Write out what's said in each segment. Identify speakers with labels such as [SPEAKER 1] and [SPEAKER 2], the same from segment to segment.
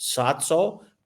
[SPEAKER 1] $700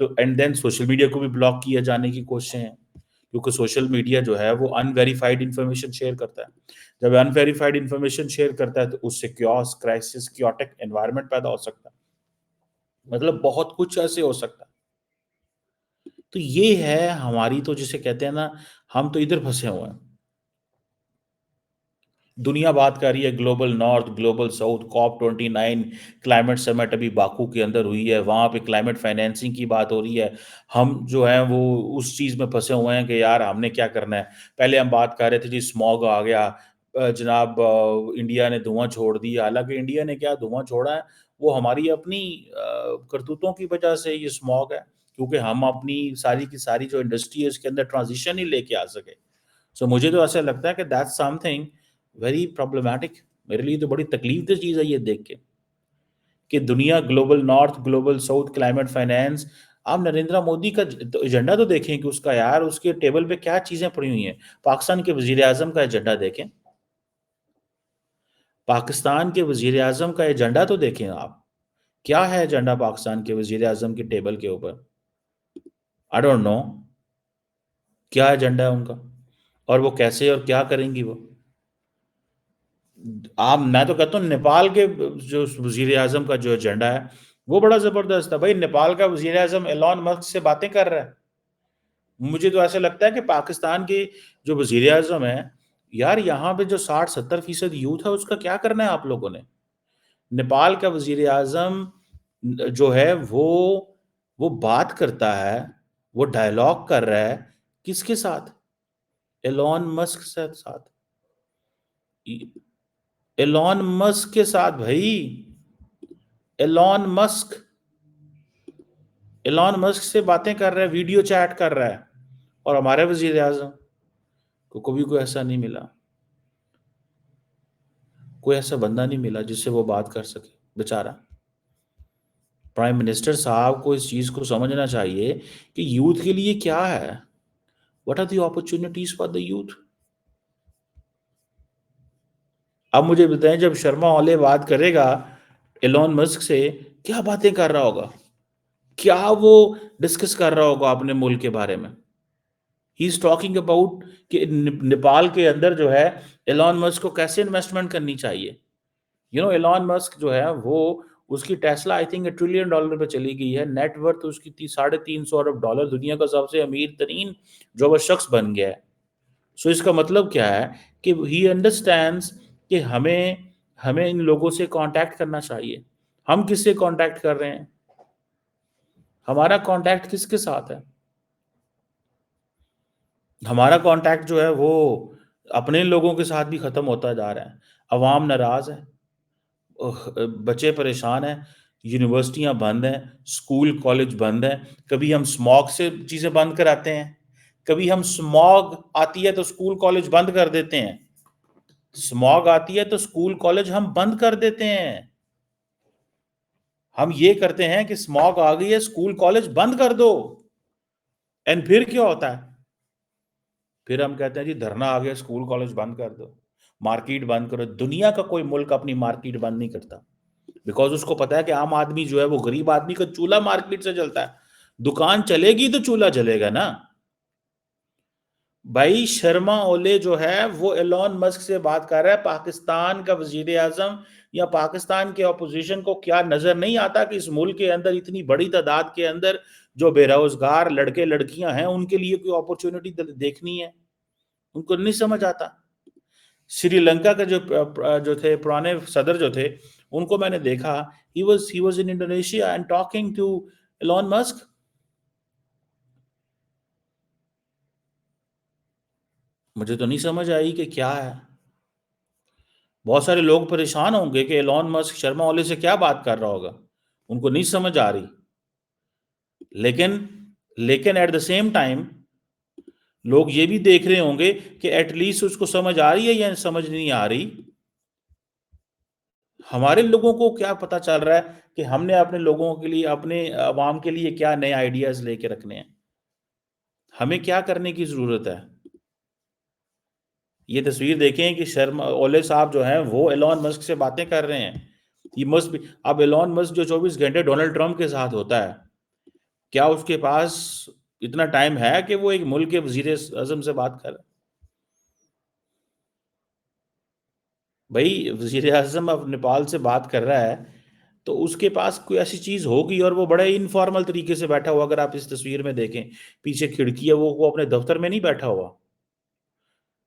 [SPEAKER 1] تو and then social media کو بھی بلاک کیا جانے کی کوششیں ہیں، کیونکہ سوشل میڈیا جو ہے وہ ان ویریفائڈ انفارمیشن شیئر کرتا ہے. جب ان ویریفائڈ انفارمیشن شیئر کرتا ہے تو اس سے کیوس، کرائسس، کیوٹک انوائرمنٹ پیدا ہو سکتا ہے. مطلب بہت کچھ ایسے ہو سکتا ہے. تو یہ ہے ہماری، تو جسے کہتے ہیں نا، ہم تو ادھر پھنسے ہوئے ہیں. دنیا بات کر رہی ہے global north, global south, COP29 climate summit ابھی باکو کے اندر ہوئی ہے، وہاں پہ کلائمیٹ فائنینسنگ کی بات ہو رہی ہے. ہم جو ہیں وہ اس چیز میں پھنسے ہوئے ہیں کہ یار ہم نے کیا کرنا ہے. پہلے ہم بات کر رہے تھے جی اسموگ آ گیا، جناب انڈیا نے دھواں چھوڑ دیا. حالانکہ انڈیا نے کیا دھواں چھوڑا ہے، وہ ہماری اپنی کرتوتوں کی وجہ سے یہ اسموگ ہے، کیونکہ ہم اپنی ساری کی ساری جو انڈسٹری ہے اس کے اندر ٹرانزیشن ہی لے کے آ سکے. سو مجھے تو ایسا لگتا ہے کہ that's some thing very problematic. میرے لیے تو بڑی تکلیف دہ چیز ہے یہ دیکھ کے کہ دنیا global north, global south, climate finance. آپ نریندر مودی کا ایجنڈا تو دیکھیں کہ اس کا یار اس کے ٹیبل پہ کیا چیزیں پڑی ہوئی ہیں. پاکستان کے وزیر اعظم کا ایجنڈا دیکھیں، پاکستان کے وزیر اعظم کا ایجنڈا تو دیکھیں آپ. کیا ہے ایجنڈا پاکستان کے وزیر اعظم کے ٹیبل کے اوپر؟ آئی ڈونٹ نو کیا ایجنڈا ہے ان کا، اور وہ کیسے اور کیا کریں گی وہ. آپ، میں تو کہتا ہوں نیپال کے جو وزیر اعظم کا جو ایجنڈا ہے وہ بڑا زبردست ہے. بھائی نیپال کا وزیر اعظم ایلون مسک سے باتیں کر رہا ہے. مجھے تو ایسا لگتا ہے کہ پاکستان کے جو وزیر اعظم ہے، یار یہاں پہ جو 60-70% یوتھ ہے اس کا کیا کرنا ہے آپ لوگوں نے. نیپال کا وزیر اعظم جو ہے وہ بات کرتا ہے، وہ ڈائلاگ کر رہا ہے کس کے ساتھ؟ ایلون مسک سے ساتھ. ایلون مسک کے ساتھ بھائی. ایلون مسک ایلون مسک سے باتیں کر رہا ہے، ویڈیو چیٹ کر رہا ہے. اور ہمارے وزیر اعظم کو کبھی کوئی ایسا نہیں ملا، کوئی ایسا بندہ نہیں ملا جس سے وہ بات کر سکے. بیچارہ پرائم منسٹر صاحب کو اس چیز کو سمجھنا چاہیے کہ یوتھ کے لیے کیا ہے. What are the opportunities for the youth. اب مجھے بتائیں جب شرما اولے بات کرے گا ایلون مسک سے، کیا باتیں کر رہا ہوگا، کیا وہ ڈسکس کر رہا ہوگا اپنے ملک کے بارے میں. ہی از ٹاکنگ اباؤٹ کہ نیپال کے اندر جو ہے ایلون مسک کو کیسے انویسٹمنٹ کرنی چاہیے. ایلون مسک جو ہے وہ اس کی ٹیسلا آئی تھنک $1 ٹریلین پہ چلی گئی ہے. نیٹ ورتھ اس کی $350 ارب، دنیا کا سب سے امیر ترین جو وہ شخص بن گیا ہے. سو اس کا مطلب کیا ہے کہ ہی انڈرسٹینڈس کہ ہمیں ان لوگوں سے کانٹیکٹ کرنا چاہیے. ہم کس سے کانٹیکٹ کر رہے ہیں؟ ہمارا کانٹیکٹ کس کے ساتھ ہے؟ ہمارا کانٹیکٹ جو ہے وہ اپنے لوگوں کے ساتھ بھی ختم ہوتا جا رہا ہے. عوام ناراض ہے، بچے پریشان ہیں، یونیورسٹیاں بند ہیں، اسکول کالج بند ہیں. کبھی ہم اسموگ سے چیزیں بند کراتے ہیں، کبھی ہم اسموگ آتی ہے تو اسکول کالج بند کر دیتے ہیں. اسموگ آتی ہے تو اسکول کالج ہم بند کر دیتے ہیں. ہم یہ کرتے ہیں کہ اسموگ آ گئی ہے، اسکول کالج بند کر دو. اینڈ پھر کیا ہوتا ہے؟ پھر ہم کہتے ہیں جی دھرنا آ گیا، اسکول کالج بند کر دو، مارکیٹ بند کرو. دنیا کا کوئی ملک اپنی مارکیٹ بند نہیں کرتا، بیکاز اس کو پتا ہے کہ عام آدمی جو ہے وہ غریب آدمی کا چولہا مارکیٹ سے چلتا ہے. دکان چلے گی تو چولہا چلے گا نا. بھائی شرما اولے جو ہے وہ ایلون مسک سے بات کر رہا ہے. پاکستان کا وزیر اعظم یا پاکستان کے اپوزیشن کو کیا نظر نہیں آتا کہ اس ملک کے اندر اتنی بڑی تعداد کے اندر جو بے روزگار لڑکے لڑکیاں ہیں ان کے لیے کوئی اپورچونٹی دیکھنی ہے؟ ان کو نہیں سمجھ آتا. سری لنکا کا جو تھے پرانے صدر جو تھے، ان کو میں نے دیکھا، he was in Indonesia and talking to Elon Musk. مجھے تو نہیں سمجھ آئی کہ کیا ہے. بہت سارے لوگ پریشان ہوں گے کہ ایلون مسک شرما اولے سے کیا بات کر رہا ہوگا، ان کو نہیں سمجھ آ رہی. لیکن ایٹ دا سیم ٹائم لوگ یہ بھی دیکھ رہے ہوں گے کہ ایٹ لیسٹ اس کو سمجھ آ رہی ہے یا سمجھ نہیں آ رہی. ہمارے لوگوں کو کیا پتا چل رہا ہے کہ ہم نے اپنے لوگوں کے لیے، اپنے عوام کے لیے کیا نئے آئیڈیاز لے کے رکھنے ہیں، ہمیں کیا کرنے کی ضرورت ہے. یہ تصویر دیکھیں کہ شرما اولے صاحب جو ہیں وہ ایلون مسک سے باتیں کر رہے ہیں. یہ مسک اب ایلون مسک جو 24 گھنٹے ڈونلڈ ٹرمپ کے ساتھ ہوتا ہے، کیا اس کے پاس اتنا ٹائم ہے کہ وہ ایک ملک کے وزیر اعظم سے بات کر؟ بھائی وزیر اعظم اب نیپال سے بات کر رہا ہے تو اس کے پاس کوئی ایسی چیز ہوگی، اور وہ بڑے انفارمل طریقے سے بیٹھا ہوا، اگر آپ اس تصویر میں دیکھیں پیچھے کھڑکی ہے، وہ اپنے دفتر میں نہیں بیٹھا ہوا۔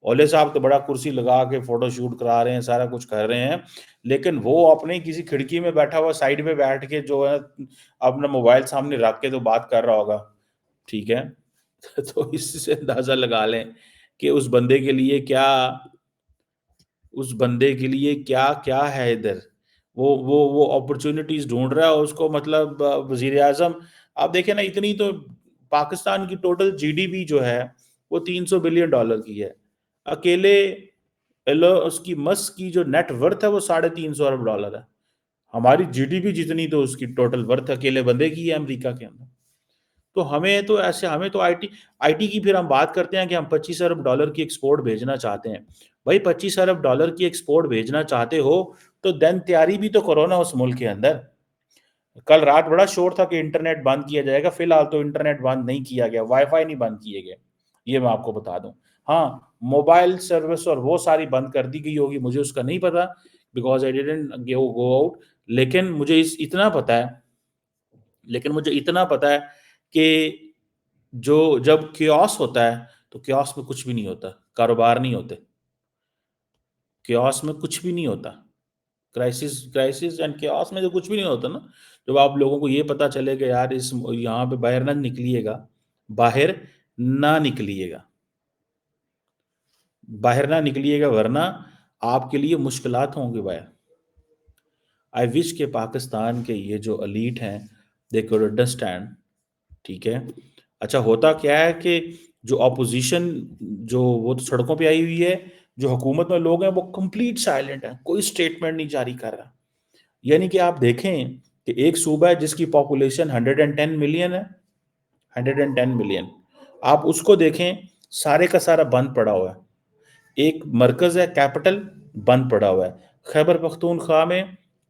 [SPEAKER 1] اولے صاحب تو بڑا کرسی لگا کے فوٹو شوٹ کرا رہے ہیں، سارا کچھ کر رہے ہیں، لیکن وہ اپنی کسی کھڑکی میں بیٹھا ہوا سائڈ میں بیٹھ کے جو ہے اپنا موبائل سامنے رکھ کے تو بات کر رہا ہوگا، ٹھیک ہے؟ تو اس سے اندازہ لگا لیں کہ اس بندے کے لیے کیا کیا ہے ادھر۔ وہ اپرچونٹیز ڈھونڈ رہا ہے اس کو، مطلب وزیر اعظم آپ دیکھیں نا، اتنی تو پاکستان کی ٹوٹل جی ڈی پی جو ہے وہ $300 بلین کی ہے، اکیلے اس کی مس کی جو نیٹ ورتھ ہے وہ $350 ارب ہے۔ ہماری جی ڈی پی جتنی تو اس کی ٹوٹل ورتھ اکیلے بندے کی ہے امریکہ کے اندر۔ تو ہمیں تو آئی ٹی کی پھر ہم بات کرتے ہیں کہ ہم $25 ارب کی ایکسپورٹ بھیجنا چاہتے ہیں۔ بھائی $25 ارب کی ایکسپورٹ بھیجنا چاہتے ہو تو دین تیاری بھی تو کرو نا اس ملک کے اندر۔ کل رات بڑا شور تھا کہ انٹرنیٹ بند کیا جائے گا، فی الحال تو انٹرنیٹ بند نہیں کیا گیا، وائی فائی نہیں بند کیے گئے، یہ میں آپ کو بتا دوں۔ ہاں، موبائل سروس اور وہ ساری بند کر دی گئی ہوگی، مجھے اس کا نہیں پتا because I didn't go out, لیکن مجھے اتنا پتا ہے کہ جب کیوس ہوتا ہے تو کیوس میں کچھ بھی نہیں ہوتا، کاروبار نہیں ہوتے، کیوس میں کچھ بھی نہیں ہوتا، کرائسس اینڈ کیوس میں تو کچھ بھی نہیں ہوتا نا۔ جب آپ لوگوں کو یہ پتا چلے کہ یار یہاں پہ باہر نہ نکلیے گا، باہر نہ نکلیے گا، باہر نہ نکلیے گا، ورنہ آپ کے لیے مشکلات ہوں گے باہر۔ آئی وش کہ پاکستان کے یہ جو ایلیٹ ہیں دے کوڈ انڈرسٹینڈ، ٹھیک ہے؟ اچھا ہوتا کیا ہے کہ جو اپوزیشن جو وہ تو سڑکوں پہ آئی ہوئی ہے، جو حکومت میں لوگ ہیں وہ کمپلیٹ سائلنٹ ہیں، کوئی سٹیٹمنٹ نہیں جاری کر رہا۔ یعنی کہ آپ دیکھیں کہ ایک صوبہ ہے جس کی پاپولیشن 110 ملین ہے، 110 ملین، آپ اس کو دیکھیں، سارے کا سارا بند پڑا ہوا ہے۔ ایک مرکز ہے کیپٹل، بند پڑا ہوا ہے۔ خیبر پختونخوا میں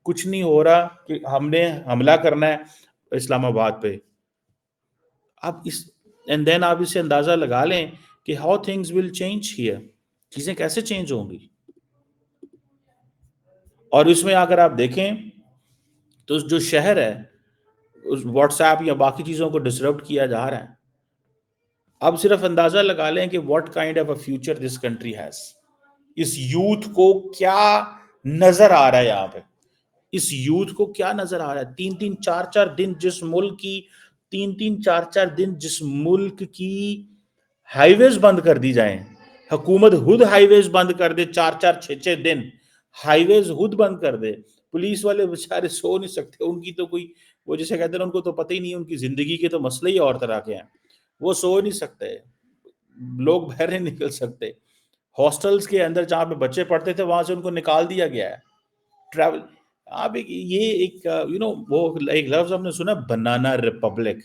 [SPEAKER 1] کچھ نہیں ہو رہا کہ ہم نے حملہ کرنا ہے اسلام آباد پہ۔ اینڈ دین آپ اس سے اندازہ لگا لیں کہ how things will change here, چیزیں کیسے چینج ہوں گی۔ اور اس میں اگر آپ دیکھیں تو جو شہر ہے واٹس ایپ یا باقی چیزوں کو ڈسرپٹ کیا جا رہا ہے۔ اب صرف اندازہ لگا لیں کہ what kind of a future this country has. اس یوتھ کو کیا نظر آ رہا ہے یہاں پہ، اس یوتھ کو کیا نظر آ رہا ہے؟ تین تین چار چار دن جس ملک کی ہائی ویز بند کر دی جائیں، حکومت خود ہائی ویز بند کر دے، 4 4 6 6 دن ہائی ویز خود بند کر دے، پولیس والے بےچارے سو نہیں سکتے، ان کی تو کوئی، وہ جسے کہتے ہیں ان کو تو پتہ ہی نہیں، ان کی زندگی کے تو مسئلے ہی اور طرح کے ہیں، وہ سو نہیں سکتے، لوگ باہر نہیں نکل سکتے۔ ہاسٹلز کے اندر جہاں پہ بچے پڑھتے تھے وہاں سے ان کو نکال دیا گیا ہے۔ ٹریول، آپ یہ ایک وہ ایک لفظ ہم نے سنا، بنانا ریپبلک۔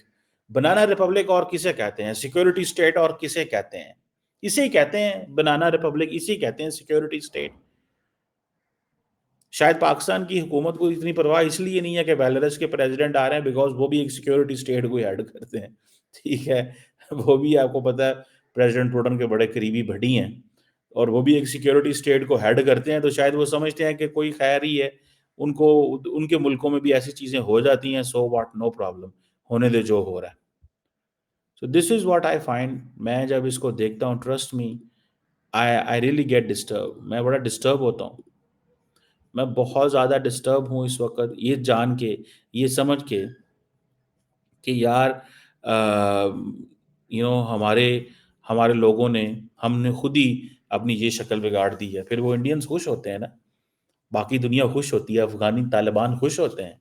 [SPEAKER 1] بنانا ریپبلک اور کسے کہتے ہیں؟ سیکورٹی اسٹیٹ اور کسے کہتے ہیں؟ اسے کہتے ہیں بنانا ریپبلک، اسے کہتے ہیں سیکورٹی اسٹیٹ۔ شاید پاکستان کی حکومت کو اتنی پرواہ اس لیے نہیں ہے کہ بیلاروس کے پریزیڈنٹ آ رہے ہیں، بیکاز وہ بھی ایک سیکورٹی اسٹیٹ کو ہیڈ کرتے ہیں، ٹھیک ہے؟ وہ بھی آپ کو پتا ہے پریزیڈنٹ پوٹن کے بڑے قریبی بھڑی ہیں، اور وہ بھی ایک سیکورٹی اسٹیٹ کو ہیڈ کرتے ہیں، تو شاید وہ سمجھتے ہیں کہ کوئی خیر ہی ہے، ان کو ان کے ملکوں میں بھی ایسی چیزیں ہو جاتی ہیں، سو واٹ، نو پرابلم، ہونے دے جو ہو رہا ہے۔ سو دس از واٹ آئی فائنڈ، میں جب اس کو دیکھتا ہوں، trust me, I really get disturb, میں بڑا ڈسٹرب ہوتا ہوں، میں بہت زیادہ ڈسٹرب ہوں اس وقت، یہ جان کے، یہ سمجھ کے کہ یار ہمارے لوگوں نے، ہم نے خود ہی اپنی یہ شکل بگاڑ دی ہے۔ پھر وہ انڈینز خوش ہوتے ہیں نا، باقی دنیا خوش ہوتی ہے، افغانی طالبان خوش ہوتے ہیں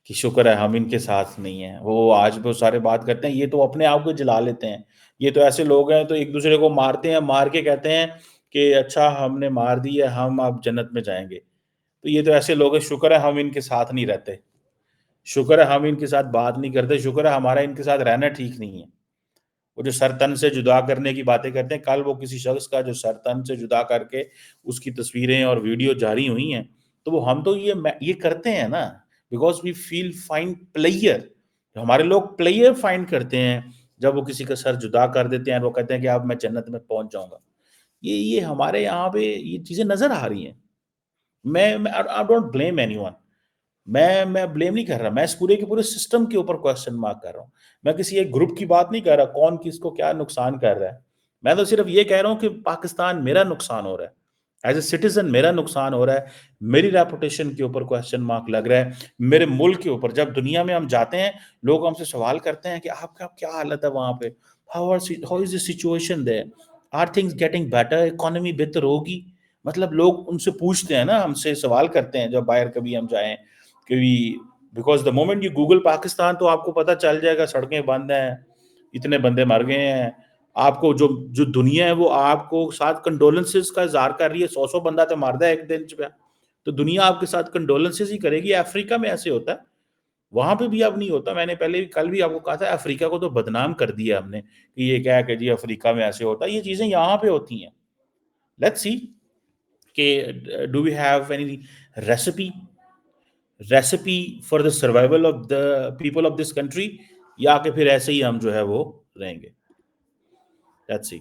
[SPEAKER 1] کہ شکر ہے ہم ان کے ساتھ نہیں ہیں۔ وہ آج بھی سارے بات کرتے ہیں، یہ تو اپنے آپ کو جلا لیتے ہیں، یہ تو ایسے لوگ ہیں تو ایک دوسرے کو مارتے ہیں، مار کے کہتے ہیں کہ اچھا ہم نے مار دی ہے، ہم اب جنت میں جائیں گے۔ تو یہ تو ایسے لوگ ہیں، شکر ہے ہم ان کے ساتھ نہیں رہتے، شکر ہے ہم ان کے ساتھ بات نہیں کرتے، شکر ہے ہمارا ان کے ساتھ رہنا ٹھیک نہیں ہے۔ وہ جو سر تن سے جدا کرنے کی باتیں کرتے ہیں، کل وہ کسی شخص کا جو سر تن سے جدا کر کے اس کی تصویریں اور ویڈیو جاری ہوئی ہیں، تو وہ ہم تو یہ کرتے ہیں نا، because we feel fine player, ہمارے لوگ پلیئر فائنڈ کرتے ہیں جب وہ کسی کا سر جدا کر دیتے ہیں، وہ کہتے ہیں کہ اب میں جنت میں پہنچ جاؤں گا. یہ ہمارے یہاں پہ یہ چیزیں نظر آ رہی ہیں. میں I don't blame any one. میں بلیم نہیں کر رہا. میں اس پورے کے پورے سسٹم کے اوپر کوشچن مارک کر رہا ہوں. میں کسی ایک گروپ کی بات نہیں کر رہا کون کس کو کیا نقصان کر رہا ہے. میں تو صرف یہ کہہ رہا ہوں کہ پاکستان میرا نقصان ہو رہا ہے. ایز اے سٹیزن میرا نقصان ہو رہا ہے. میری ریپوٹیشن کے اوپر کوشچن مارک لگ رہا ہے. میرے ملک کے اوپر جب دنیا میں ہم جاتے ہیں لوگ ہم سے سوال کرتے ہیں کہ آپ کا کیا حالت ہے وہاں پہ. How is the situation there? Are things getting better? Economy بہتر ہوگی. مطلب لوگ ان سے پوچھتے ہیں نا, ہم سے سوال کرتے ہیں جب باہر کبھی ہم جائیں کبھی. Because the moment you Google Pakistan تو آپ کو پتہ چل جائے گا سڑکیں بند ہیں, اتنے بندے مر گئے ہیں. آپ کو جو دنیا ہے وہ آپ کو ساتھ کنڈولنسز کا اظہار کر رہی ہے. 100 بندہ تو ماردا ہے ایک دن پہ, تو دنیا آپ کے ساتھ کنڈولنسز ہی کرے گی. افریقہ میں ایسے ہوتا ہے, وہاں پہ بھی اب نہیں ہوتا. میں نے پہلے کل بھی آپ کو کہا تھا افریقہ کو تو بدنام کر دیا ہم نے کہ یہ کیا کہ جی افریقہ میں ایسے ہوتا ہے. یہ چیزیں یہاں پہ ہوتی ہیں. لیٹس سی کہ do we have any recipe for the survival of the people of this country, یا کہ پھر ایسے ہی ہم جو ہے وہ رہیں گے. Let's see.